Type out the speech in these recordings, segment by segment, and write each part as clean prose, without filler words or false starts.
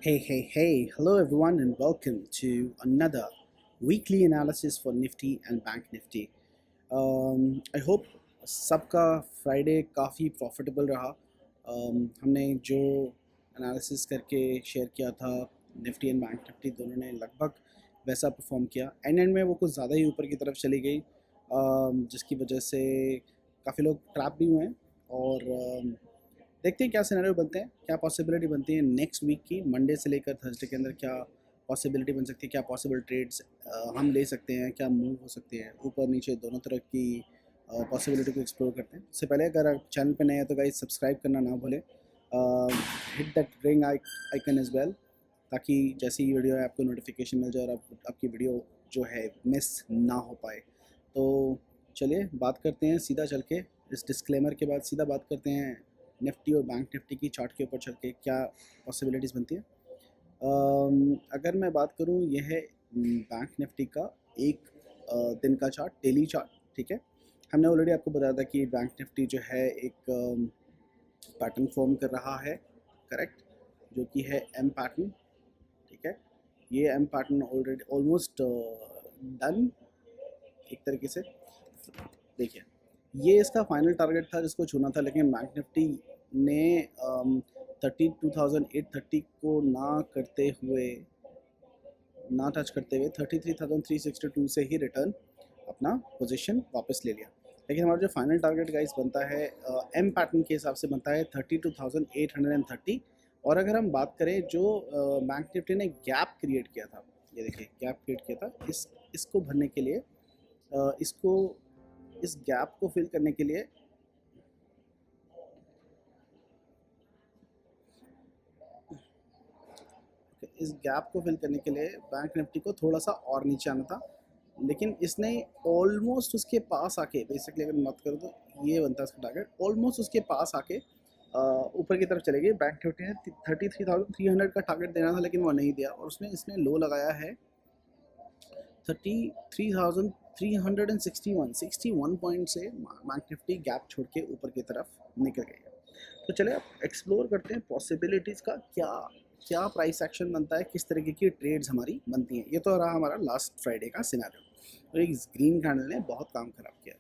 Hey, hello everyone, and welcome to another weekly analysis for Nifty and Bank Nifty. I hope सबका Friday काफ़ी profitable रहा. हमने जो analysis करके share किया था निफ्टी एंड बैंक निफ्टी दोनों ने लगभग वैसा परफॉर्म किया. एंड में वो कुछ ज़्यादा ही ऊपर की तरफ चली गई, जिसकी वजह से काफ़ी लोग ट्रैप भी हुए हैं. और देखते हैं क्या सिनेरियो बनते हैं, क्या पॉसिबिलिटी बनती है नेक्स्ट वीक की, मंडे से लेकर थर्सडे के अंदर क्या पॉसिबिलिटी बन सकती है, क्या पॉसिबल ट्रेड्स हम ले सकते हैं, क्या मूव हो सकते हैं ऊपर नीचे दोनों तरह की पॉसिबिलिटी को एक्सप्लोर करते हैं. उससे पहले अगर आप चैनल पे नए हैं तो गाइस सब्सक्राइब करना ना भूलें, hit that ring icon as well, ताकि जैसी ही वीडियो है आपको नोटिफिकेशन मिल जाए और आपकी वीडियो जो है मिस ना हो पाए. तो चलिए बात करते हैं सीधा चल के, इस डिस्क्लेमर के बाद सीधा बात करते हैं निफ्टी और बैंक निफ्टी की चार्ट के ऊपर चल के क्या पॉसिबिलिटीज़ बनती है. अगर मैं बात करूं, यह है बैंक निफ्टी का एक दिन का चार्ट, डेली चार्ट. ठीक है, हमने ऑलरेडी आपको बताया था कि बैंक निफ्टी जो है एक पैटर्न फॉर्म कर रहा है, करेक्ट, जो कि है एम पैटर्न. ठीक है, ये M pattern already almost done एक तरीके से. देखिए, ये इसका फाइनल टारगेट था जिसको छूना था, लेकिन बैंक निफ्टी ने 32,830 को ना टच करते हुए 33,362 से ही रिटर्न अपना पोजीशन वापस ले लिया. लेकिन हमारा जो फाइनल टारगेट गाइस बनता है एम पैटर्न के हिसाब से बनता है 32,830. और अगर हम बात करें जो बैंक निफ्टी ने गैप क्रिएट किया था, ये देखिए गैप क्रिएट किया था, इसको भरने के लिए, इसको इस गैप को फिल करने के लिए बैंक निफ्टी को थोड़ा सा और नीचे आना था. लेकिन इसने ऑलमोस्ट उसके पास आके, बेसिकली अगर बात करूँ तो ये बनता है इसका टारगेट, ऑलमोस्ट उसके पास आके ऊपर की तरफ चले गए. बैंक निफ्टी ने 33,300 का टारगेट देना था, लेकिन वो नहीं दिया, और इसने लो लगाया है 33,361 पॉइंट से. बैंक निफ्टी गैप छोड़ के ऊपर की तरफ निकल गई है. तो चले अब एक्सप्लोर करते हैं पॉसिबिलिटीज़ का, क्या क्या प्राइस एक्शन बनता है, किस तरीके की ट्रेड्स हमारी बनती हैं. ये तो रहा हमारा लास्ट फ्राइडे का सिनेरियो, और एक ग्रीन कैंडल ने बहुत काम खराब किया.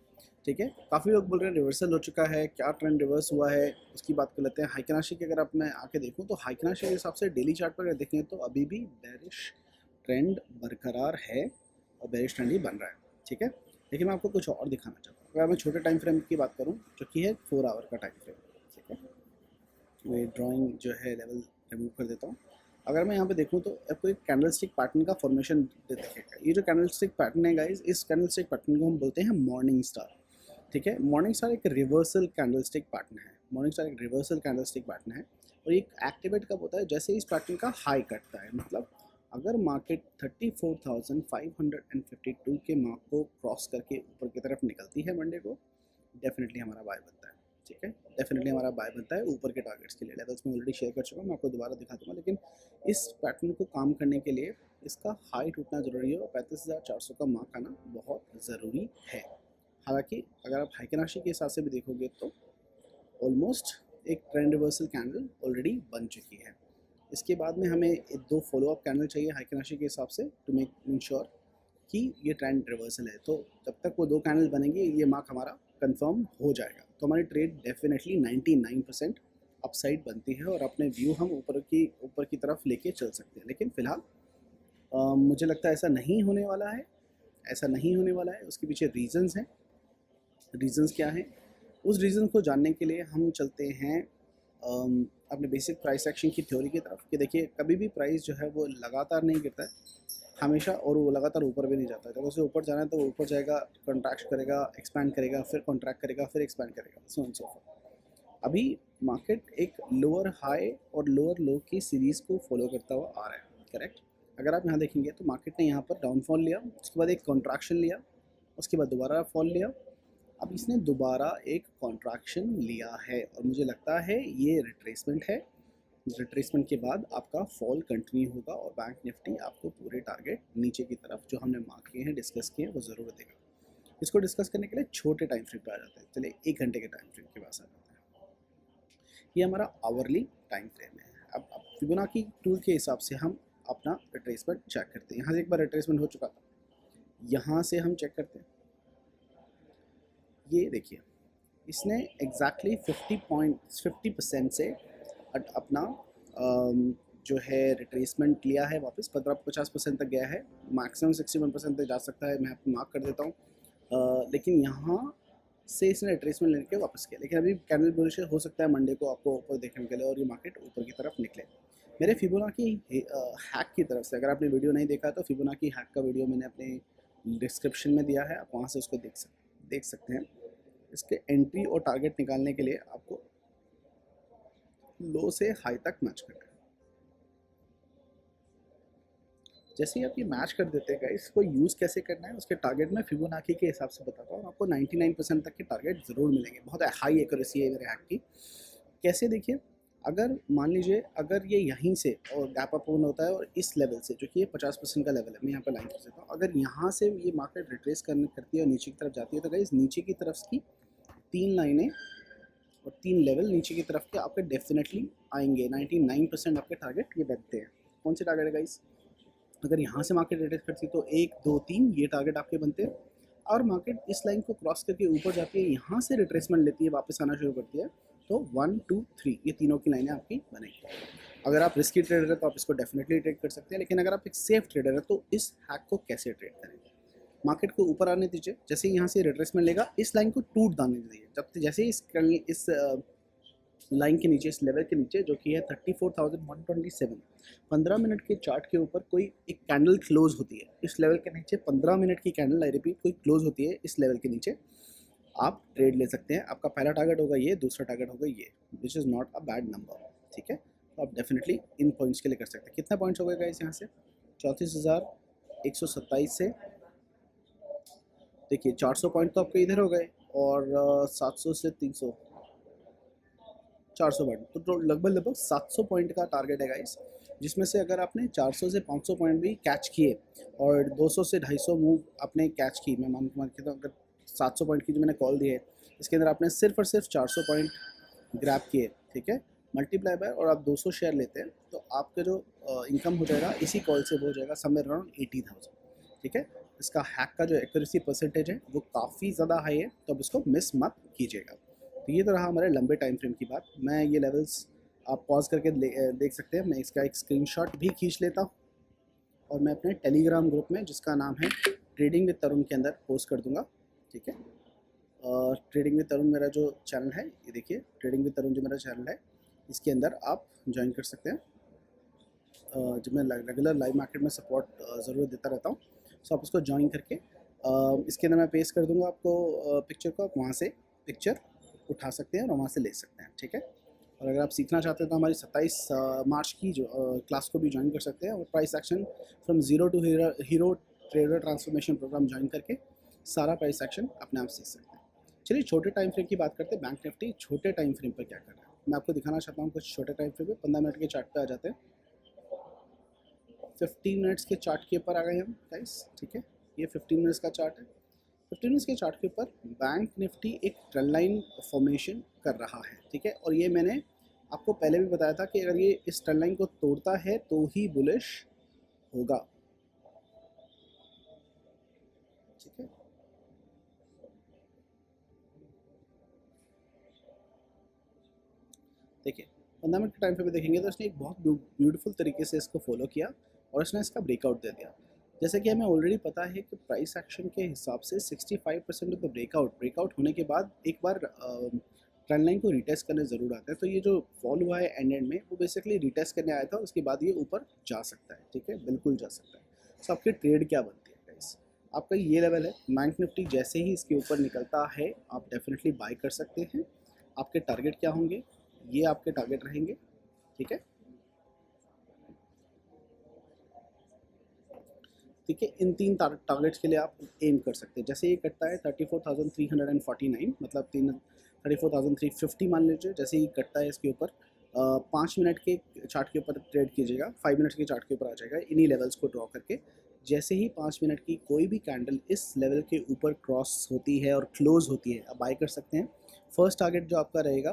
ठीक है, काफ़ी लोग बोल रहे हैं रिवर्सल हो चुका है, क्या ट्रेंड रिवर्स हुआ है, उसकी बात कर लेते हैं. हाइकनाशी की अगर आप मैं आके देखूँ तो हाइकनाशी के हिसाब से डेली चार्ट पर अगर देखें तो अभी भी बेरिश ट्रेंड बरकरार है और बेरिश ट्रेंड ही बन रहा है. ठीक है, लेकिन मैं आपको कुछ और दिखाना चाहता हूँ. अगर मैं छोटे टाइम फ्रेम की बात करूँ, जो कि है 4 आवर का टाइम फ्रेम. ठीक है, मैं ड्राइंग जो है लेवल रिमूव कर देता हूँ. अगर मैं यहाँ पे देखूँ तो आपको एक कैंडल स्टिक पैटर्न का फॉर्मेशन दिखेगा. ये जो कैंडल स्टिक पैटर्न है गाइज, इस कैंडल स्टिक पैटर्न को हम बोलते हैं मॉर्निंग स्टार. ठीक है, मॉर्निंग स्टार एक रिवर्सल कैंडल स्टिक पैटर्न है. मॉर्निंग स्टार एक रिवर्सल कैंडल स्टिक पैटर्न है, और एक एक्टिवेट कब होता है, जैसे इस पैटर्न का हाई कटता है. मतलब अगर मार्केट 34,552 के मार्क को क्रॉस करके ऊपर की तरफ निकलती है मंडे को, डेफिनेटली हमारा बाय बनता है. ठीक है, डेफिनेटली हमारा बाय बनता है ऊपर के टारगेट्स के लिए. लेवल्स में ऑलरेडी शेयर कर चुका हूँ, मैं आपको दोबारा दिखा दूँगा. लेकिन इस पैटर्न को काम करने के लिए इसका हाई टूटना ज़रूरी है, और 35,400 का मार्क आना बहुत ज़रूरी है. हालांकि अगर आप हाइकनाशी के हिसाब से भी देखोगे तो ऑलमोस्ट एक ट्रेंड रिवर्सल कैंडल ऑलरेडी बन चुकी है. इसके बाद में हमें 2 फॉलोअप कैंडल चाहिए हाइकनाशी के हिसाब से, टू मेक इंश्योर कि ये ट्रेंड रिवर्सल है. तो जब तक वो 2 कैंडल बनेंगे, ये मार्क हमारा कंफर्म हो जाएगा. तो हमारी ट्रेड डेफिनेटली 99% अपसाइड बनती है, और अपने व्यू हम ऊपर की तरफ लेके चल सकते हैं. लेकिन फिलहाल मुझे लगता है ऐसा नहीं होने वाला है. उसके पीछे रीजंस हैं. रीजंस क्या हैं, उस रीज़न को जानने के लिए हम चलते हैं अपने बेसिक प्राइस एक्शन की थ्योरी की तरफ. कि देखिए, कभी भी प्राइस जो है वो लगातार नहीं गिरता है हमेशा, और वो लगातार ऊपर भी नहीं जाता है. जब उसे ऊपर जाना है तो वो ऊपर जाएगा, कॉन्ट्रैक्ट करेगा, एक्सपैंड करेगा, फिर कॉन्ट्रैक्ट करेगा, फिर एक्सपैंड करेगा, सो एंड सो फॉर्थ. अभी मार्केट एक लोअर हाई और लोअर लो की सीरीज़ को फॉलो करता हुआ आ रहा है, करेक्ट. अगर आप यहाँ देखेंगे तो मार्केट ने यहाँ पर डाउनफॉल लिया, उसके बाद एक कॉन्ट्रैक्शन लिया, उसके बाद दोबारा फॉल लिया, अब इसने दोबारा एक कॉन्ट्रैक्शन लिया है, और मुझे लगता है ये रिट्रेसमेंट है. रिट्रेसमेंट के बाद आपका फॉल कंटिन्यू होगा, और बैंक निफ्टी आपको पूरे टारगेट नीचे की तरफ जो हमने मार्क किए हैं, डिस्कस किए हैं, वो ज़रूर देगा. इसको डिस्कस करने के लिए छोटे टाइम फ्रेम पे आ जाते हैं. चलिए 1 घंटे के टाइम फ्रेम के पास आ जाते हैं. ये हमारा आवरली टाइम फ्रेम है. अब फिबोनाची टूल के हिसाब से हम अपना रिट्रेसमेंट चेक करते हैं। यहाँ से एक बार रिट्रेसमेंट हो चुका था, यहाँ से हम चेक करते हैं। ये देखिए इसने एग्जैक्टली 50% से अपना जो है रिट्रेसमेंट लिया है वापस, 50% तक गया है, मैक्सिमम 61% तक जा सकता है, मैं आपको मार्क कर देता हूँ। लेकिन यहाँ से इसने रिट्रेसमेंट लेके वापस किया, लेकिन अभी कैंडल बुलिश हो सकता है मंडे को आपको ऊपर देखने के लिए और ये मार्केट ऊपर की तरफ निकले। मेरे फिबोनाची हैक की तरफ से, अगर आपने वीडियो नहीं देखा तो फिबोनाची हैक का वीडियो मैंने अपने डिस्क्रिप्शन में दिया है, आप वहाँ से उसको देख सकते हैं। इसके एंट्री और टारगेट निकालने के लिए आपको लो से हाई तक मैच करना है। जैसे ही आप ये मैच कर देते हैं, इसको यूज़ कैसे करना है उसके टारगेट में फिबोनाची के हिसाब से बताता हूँ। आपको 99% तक के टारगेट ज़रूर मिलेंगे, बहुत हाई एक्यूरेसी है मेरे हैक की। कैसे देखिए, अगर मान लीजिए अगर ये यहीं से और गैप अप ओपन होता है और इस लेवल से, जो कि ये 50% का लेवल है, मैं यहाँ पर लाइन कर देता हूँ, अगर यहाँ से ये मार्केट रिट्रेस करती है और नीचे की तरफ जाती है, तो गाइस नीचे की तरफ की 3 लाइनें और 3 लेवल नीचे की तरफ के आपके डेफिनेटली आएंगे। 99% आपके टारगेट ये बनते हैं। कौन से टारगेट है गाइस? अगर यहाँ से मार्केट रिट्रेस करती है तो 1 2 3 ये टारगेट आपके बनते हैं, और मार्केट इस लाइन को क्रॉस करके ऊपर जाती है, यहाँ से रिट्रेसमेंट लेती है, वापस आना शुरू करती है, तो 1 2 3 ये तीनों की लाइनें आपकी बनेगी। अगर आप रिस्की ट्रेडर है तो आप इसको डेफिनेटली ट्रेड कर सकते हैं, लेकिन अगर आप एक सेफ ट्रेडर है तो इस हैक को कैसे ट्रेड करेंगे? मार्केट को ऊपर आने दीजिए, जैसे ही यहाँ से रिट्रेसमेंट लेगा इस लाइन को टूट दाने दीजिए, जब जैसे इस लाइन के नीचे, इस लेवल के नीचे जो कि है 34,127, 15 मिनट के चार्ट के ऊपर कोई एक कैंडल क्लोज होती है इस लेवल के नीचे, 15 मिनट की कैंडल, आई रिपीट, कोई क्लोज होती है इस लेवल के नीचे, आप ट्रेड ले सकते हैं। आपका पहला टारगेट होगा ये, दूसरा टारगेट होगा ये, which is not a bad number, ठीक है। तो आप डेफिनेटली इन पॉइंट्स के लिए कर सकते हैं। कितना पॉइंट्स हो गए गाइस यहाँ से? 34,127 से देखिए 400 पॉइंट तो आपके इधर हो गए, और 700 से 300, 400 पॉइंट, तो लगभग 700 पॉइंट का टारगेट है गाइस, जिसमें से अगर आपने 400 से 500 पॉइंट भी कैच किए और 200 से 250 मूव आपने कैच की, मैं मान के, तो अगर 700 पॉइंट की जो मैंने कॉल दी है, इसके अंदर आपने सिर्फ और सिर्फ 400 पॉइंट ग्रैब किए, ठीक है, मल्टीप्लाई बाय, और आप 200 शेयर लेते हैं, तो आपका जो इनकम हो जाएगा इसी कॉल से, हो जाएगा समवेयर अराउंड 80,000, ठीक है। इसका हैक का जो एक्यूरेसी परसेंटेज है वो काफ़ी ज़्यादा हाई है, तो अब इसको मिस मत कीजिएगा। तो ये तो रहा हमारे लंबे टाइम फ्रेम की बात। मैं ये लेवल्स आप पॉज करके देख सकते हैं, मैं इसका एक स्क्रीनशॉट भी खींच लेता हूँ और मैं अपने टेलीग्राम ग्रुप में, जिसका नाम है ट्रेडिंग विद तरुण, के अंदर पोस्ट कर दूंगा, ठीक है। ट्रेडिंग विद तरुण मेरा जो चैनल है, ये देखिए ट्रेडिंग विद तरुण जो मेरा चैनल है, इसके अंदर आप ज्वाइन कर सकते हैं। जब मैं रेगुलर लाइव मार्केट में सपोर्ट ज़रूर देता रहता हूँ, सो आप उसको ज्वाइन करके इसके अंदर मैं पेस्ट कर दूंगा आपको पिक्चर को, आप वहाँ से पिक्चर उठा सकते हैं और वहाँ से ले सकते हैं, ठीक है। और अगर आप सीखना चाहते हैं तो हमारी 27 मार्च की जो क्लास को भी ज्वाइन कर सकते हैं, और price action from zero to hero trader transformation program join करके सारा प्राइस एक्शन अपने आप सीख सकते हैं। चलिए छोटे टाइम फ्रेम की बात करते हैं। बैंक निफ्टी छोटे टाइम फ्रेम पर क्या कर रहा है, मैं आपको दिखाना चाहता हूँ कुछ छोटे टाइम फ्रेम पे। 15 मिनट के चार्ट पे आ जाते हैं, 15 मिनट्स के चार्ट के ऊपर आ गए हम गाइस, ठीक है। ये 15 मिनट्स का चार्ट है। 15 मिनट्स के चार्ट के ऊपर बैंक निफ्टी एक ट्रेंड लाइन फॉर्मेशन कर रहा है, ठीक है। और ये मैंने आपको पहले भी बताया था कि अगर ये इस ट्रेंड लाइन को तोड़ता है तो ही बुलिश होगा, ठीक है। देखिए 15 मिनट के टाइम पे भी देखेंगे तो इसने एक बहुत ब्यूटीफुल तरीके से इसको फॉलो किया और इसने इसका ब्रेकआउट दे दिया। जैसे कि हमें ऑलरेडी पता है कि प्राइस एक्शन के हिसाब से 65% ऑफ द ब्रेकआउट होने के बाद एक बार ट्रेंड लाइन को रिटेस्ट करने ज़रूर आता है। तो ये जो फॉल हुआ है एंड में, वो बेसिकली रिटेस्ट करने आया था, उसके बाद ये ऊपर जा सकता है, ठीक है, बिल्कुल जा सकता है। तो आपकी ट्रेड क्या बनती है गाइस? आपका ये लेवल है, बैंक निफ्टी जैसे ही इसके ऊपर निकलता है आप डेफिनेटली बाय कर सकते हैं। आपके टारगेट क्या होंगे? ये आपके टारगेट रहेंगे, ठीक है, ठीक है। इन 3 टारगेट्स के लिए आप एम कर सकते हैं। जैसे ये कटता है 34,349, मतलब 34,350 मान लीजिए, जैसे ही कटता है इसके ऊपर 5 मिनट के चार्ट के ऊपर ट्रेड कीजिएगा, 5 मिनट के चार्ट के ऊपर आ जाएगा इन्हीं लेवल्स को ड्रॉ करके। जैसे ही 5 मिनट की कोई भी कैंडल इस लेवल के ऊपर क्रॉस होती है और क्लोज होती है, आप बाय कर सकते हैं। फर्स्ट टारगेट जो आपका रहेगा,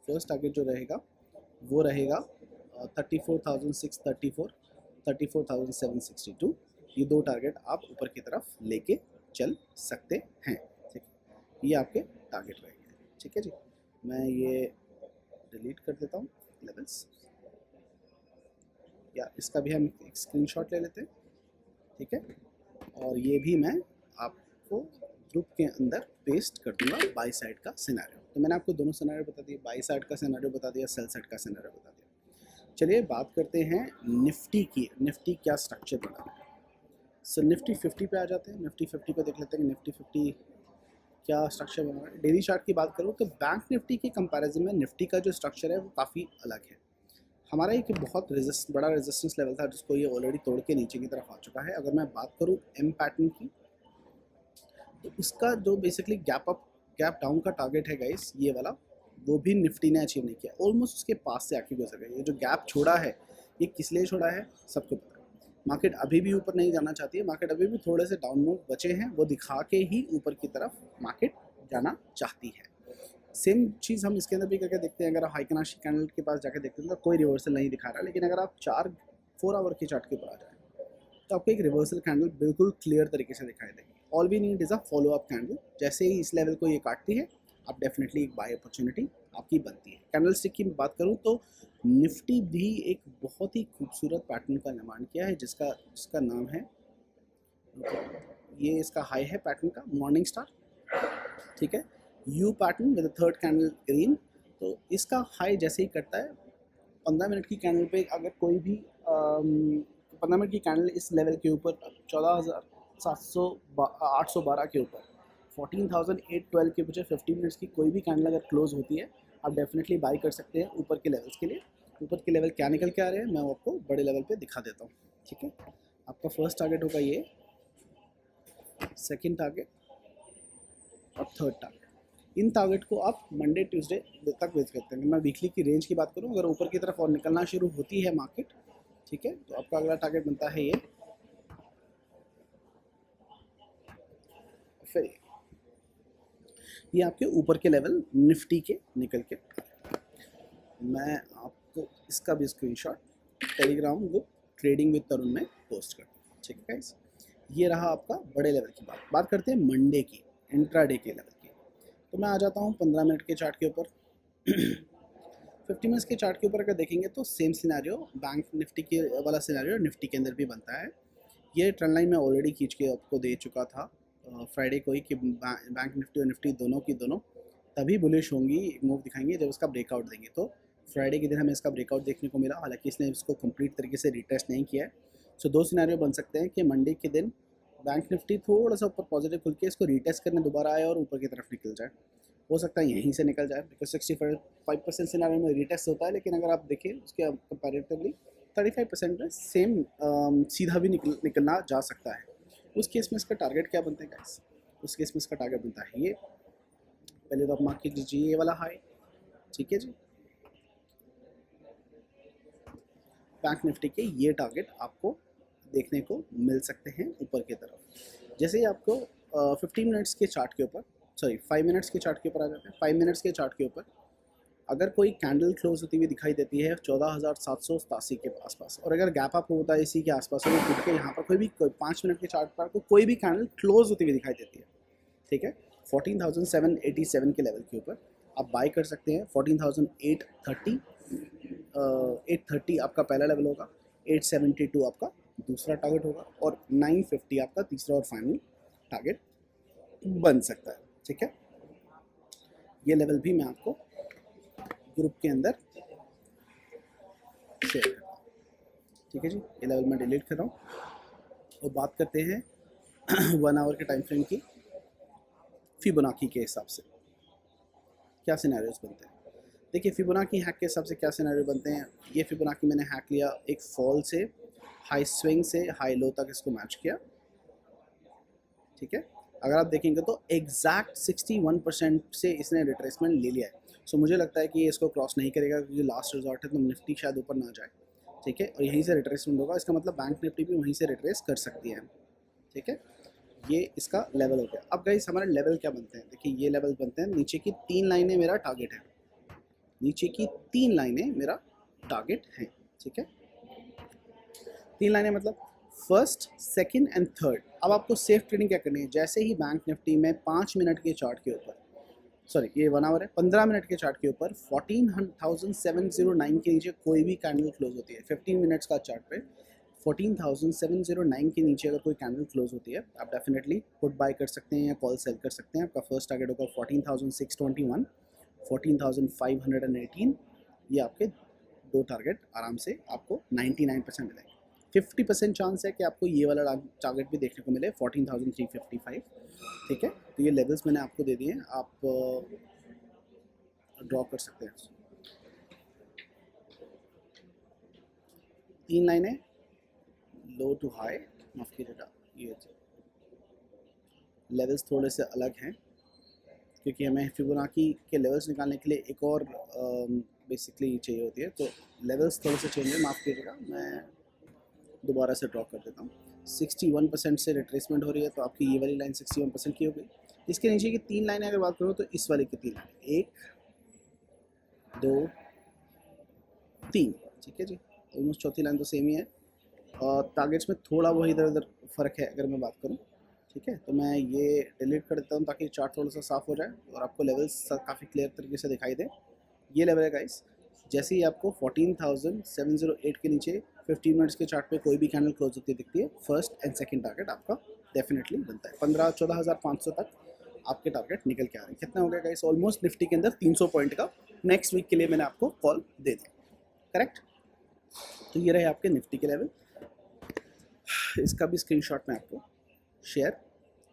फर्स्ट टारगेट जो रहेगा वो रहेगा 34,634, 34,762, ये दो टारगेट आप ऊपर की तरफ लेके चल सकते हैं। ठीक है, ये आपके टारगेट रहेंगे। ठीक है जी, मैं ये डिलीट कर देता हूँ लेवल्स, या इसका भी हम एक स्क्रीनशॉट ले लेते हैं। ठीक है, और ये भी मैं आपको ग्रुप के अंदर पेस्ट कर दूंगा बाई साइड का सिनेरियो। तो मैंने आपको दोनों सिनेरियो बता दिए, बाई साइड का सिनेरियो बता दिया, सेल साइड का सिनेरियो बता दिया। चलिए बात करते हैं निफ्टी की, निफ्टी क्या स्ट्रक्चर बना है। सो निफ्टी 50 पे आ जाते हैं, निफ्टी 50 पे देख लेते हैं कि निफ्टी 50 क्या स्ट्रक्चर बना है। डेली चार्ट की बात करूँ तो बैंक निफ्टी के कंपैरिजन में निफ्टी का जो स्ट्रक्चर है वो काफ़ी अलग है। हमारा एक बहुत बड़ा रेजिस्टेंस लेवल था जिसको ये ऑलरेडी तोड़ के नीचे की तरफ आ चुका है। अगर मैं बात करूँ एम पैटर्न की, तो उसका जो बेसिकली गैप डाउन का टारगेट है गाइस, ये वाला, वो भी निफ्टी ने अचीव नहीं किया, ऑलमोस्ट उसके पास से आके गुजर गया। ये जो गैप छोड़ा है, ये किस लिए छोड़ा है सबको पता है। मार्केट अभी भी ऊपर नहीं जाना चाहती है, मार्केट अभी भी थोड़े से डाउन मूव बचे हैं, वो दिखा के ही ऊपर की तरफ मार्केट जाना चाहती है। सेम चीज़ हम इसके अंदर भी करके देखते हैं। अगर आप हाइकनाशी कैंडल के पास जाके देखते हैं तो कोई रिवर्सल नहीं दिखा रहा, लेकिन अगर आप 4 आवर के चार्ट के ऊपर आ जाए तो आपको एक रिवर्सल कैंडल बिल्कुल क्लियर तरीके से दिखाई देगी। All we need is a follow up candle. जैसे ही इस लेवल को ये काटती है, आप डेफिनेटली एक बाय अपॉर्चुनिटी आपकी बनती है। कैंडल स्टिक की बात करूँ तो निफ्टी भी एक बहुत ही खूबसूरत पैटर्न का निर्माण किया है, जिसका नाम है, ये इसका हाई है पैटर्न का मॉर्निंग स्टार। ठीक है, you pattern with third candle green. तो इसका हाई जैसे ही करता है 15 मिनट की कैंडल पे, अगर कोई भी 15 मिनट की कैंडल इस लेवल के ऊपर 14,812 के ऊपर 14,812 के पीछे 50 मिनट्स की कोई भी कैंडल अगर क्लोज होती है, आप डेफिनेटली बाई कर सकते हैं ऊपर के लेवल्स के लिए। ऊपर के लेवल क्या निकल के आ रहे हैं मैं आपको बड़े लेवल पे दिखा देता हूँ। ठीक है, आपका फर्स्ट टारगेट होगा ये, सेकेंड टारगेट और थर्ड टारगेट। इन टारगेट को आप मंडे ट्यूसडे तक वेट करते हैं। मैं वीकली की रेंज की बात करूं, अगर ऊपर की तरफ और निकलना शुरू होती है मार्केट, ठीक है, तो आपका अगला टारगेट बनता है ये, फिर ये आपके ऊपर के लेवल निफ्टी के निकल के। मैं आपको इसका भी screenshot Telegram group trading with Tarun में पोस्ट कर दूँ। ठीक है गाइस, ये रहा आपका बड़े लेवल की बात करते हैं मंडे की, इंट्राडे के लेवल की। तो मैं आ जाता हूँ 15 मिनट के चार्ट के ऊपर। 50 मिनट्स के चार्ट के ऊपर अगर देखेंगे तो सेम सिनेरियो बैंक निफ्टी के वाला सिनेरियो निफ्टी के अंदर भी बनता है। ये ट्रेंड लाइन मैं ऑलरेडी खींच के आपको दे चुका था फ्राइडे को ही, कि बैंक निफ्टी और निफ्टी दोनों की दोनों तभी बुलिश होंगी, मूव दिखाएंगे जब इसका ब्रेकआउट देंगे। तो फ्राइडे के दिन हमें इसका ब्रेकआउट देखने को मिला, हालांकि इसने इसको कंप्लीट तरीके से रिटेस्ट नहीं किया है। सो दो सिनेरियो बन सकते हैं कि मंडे के दिन बैंक निफ्टी थोड़ा सा ऊपर पॉजिटिव खुल के इसको रिटेस्ट करने दोबारा आए और ऊपर की तरफ निकल जाए। हो सकता है यहीं से निकल जाए, बिकॉज 65% सिनेरियो में रिटेस्ट होता है, लेकिन अगर आप देखें उसके कंपैरेटिवली 35% में सेम सीधा भी निकलना जा सकता है। उस केस में इसका टारगेट क्या बनता है गाइस? उस केस में इसका टारगेट बनता है ये, पहले तो आप मार्क कीजिए ये वाला हाई। ठीक है जी, बैंक निफ्टी के ये टारगेट आपको देखने को मिल सकते हैं ऊपर की तरफ। जैसे ही आपको 15 मिनट्स के चार्ट के ऊपर, 5 मिनट्स के चार्ट के ऊपर आ जाते हैं। 5 मिनट्स के चार्ट के ऊपर अगर कोई कैंडल क्लोज होती हुई दिखाई देती है 14,787 के आसपास, और अगर गैप अप होता है इसी के आसपास, और टूट के यहाँ पर कोई 5 मिनट के चार्ट पर आपको कोई भी कैंडल क्लोज होती हुई दिखाई देती है, ठीक है, 14,787 के लेवल के ऊपर आप बाय कर सकते हैं। 14,830 830 आपका पहला लेवल होगा, 872 आपका दूसरा टारगेट होगा, और 950 आपका तीसरा और फाइनल टारगेट बन सकता है। ठीक है, ये लेवल भी मैं आपको ग्रुप के अंदर शेयर करता हूँ। ठीक है जी, ये लेवल मैं डिलीट कर रहा हूँ और बात करते हैं 1 आवर के टाइम फ्रेम की। फिबोनाची के हिसाब से क्या सिनेरियोस बनते हैं? देखिए, फिबोनाची हैक के हिसाब से क्या सिनेरियो बनते हैं। ये फिबोनाची मैंने हैक लिया, एक फॉल से हाई स्विंग से हाई लो तक इसको मैच किया। ठीक है, अगर आप देखेंगे तो एग्जैक्ट 61% से इसने रिट्रेसमेंट ले लिया है। सो मुझे लगता है कि ये इसको क्रॉस नहीं करेगा, क्योंकि लास्ट रिजॉर्ट है, तो निफ्टी शायद ऊपर ना जाए। ठीक है, और यहीं से रिट्रेसमेंट होगा, इसका मतलब बैंक निफ्टी भी वहीं से रिट्रेस कर सकती है। ठीक है, ये इसका लेवल हो गया। अब गाइस हमारे लेवल क्या बनते हैं? देखिए, ये लेवल बनते हैं, नीचे की 3 लाइनें मेरा टारगेट है, नीचे की 3 लाइनें मेरा टारगेट है। ठीक है, 3 लाइनें मतलब फर्स्ट, सेकंड एंड थर्ड। अब आपको सेफ ट्रेडिंग क्या करनी है, जैसे ही बैंक निफ्टी में 5 मिनट के चार्ट के ऊपर, सॉरी ये 1 आवर है, 15 मिनट के चार्ट के ऊपर 14,709 के नीचे कोई भी कैंडल क्लोज होती है, 15 मिनट्स का चार्ट पे 14,709 के नीचे अगर कोई कैंडल क्लोज होती है, आप डेफिनेटली पुट बाय कर सकते हैं या कॉल सेल कर सकते हैं। आपका फर्स्ट टारगेट होगा 14,621, 14,518, ये आपके दो टारगेट आराम से आपको 99% मिलेंगे। 50% चांस है कि आपको ये वाला टारगेट भी देखने को मिले 14,355, ठीक है। तो ये लेवल्स मैंने आपको दे दिए हैं, आप ड्रॉ कर सकते हैं। 3 लाइनें लो टू हाई, माफ कीजिएगा, ये लेवल्स थोड़े से अलग हैं क्योंकि हमें फिबोनाची के लेवल्स निकालने के लिए एक और बेसिकली चाहिए होती है, तो लेवल्स थोड़े से चेंज है, माफ़ कीजिएगा। मैं दोबारा से ड्रॉ कर देता हूँ। 61% से रिट्रेसमेंट हो रही है, तो आपकी ये वाली लाइन 61% की हो गई। इसके नीचे की 3 लाइनें अगर बात करूँ तो इस वाली की 3 लाइनें, 1 2 3, ठीक है जी। ऑलमोस्ट चौथी लाइन तो सेम ही है, और टारगेट्स में थोड़ा वो इधर उधर फ़र्क है अगर मैं बात करूँ, ठीक है। तो मैं ये डिलीट कर देता हूँ ताकि चार्ट थोड़ा सा साफ़ हो जाए और आपको लेवल्स काफ़ी क्लियर तरीके से दिखाई दे। ये लेवल है गाइस, जैसे ही आपको 14,708 के नीचे 15 मिनट्स के चार्ट पे कोई भी कैंडल क्लोज होती दिखती है, फर्स्ट एंड सेकंड टारगेट आपका डेफिनेटली बनता है। 14,500 तक आपके टारगेट निकल के आ रहे हैं। कितना हो गया गाइस, ऑलमोस्ट निफ्टी के अंदर 300 पॉइंट का नेक्स्ट वीक के लिए मैंने आपको कॉल दे दिया, करेक्ट। तो ये रहे आपके निफ्टी के लेवल, इसका भी स्क्रीनशॉट मैं आपको शेयर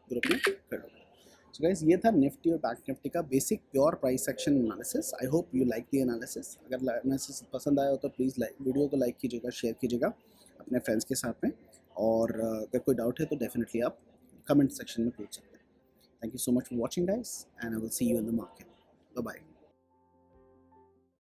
ग्रुप में कर दूँगा। सो गाइस, ये था निफ्टी और बैंक निफ्टी का basic pure price action analysis. I hope you like the analysis. अगर एनालिसिस पसंद आया हो तो प्लीज़ वीडियो को लाइक कीजिएगा, शेयर कीजिएगा अपने फ्रेंड्स के साथ में, और अगर कोई डाउट है तो डेफिनेटली आप कमेंट सेक्शन में पूछ सकते हैं। Thank you so much for watching guys, and I will see you in the market. Bye bye.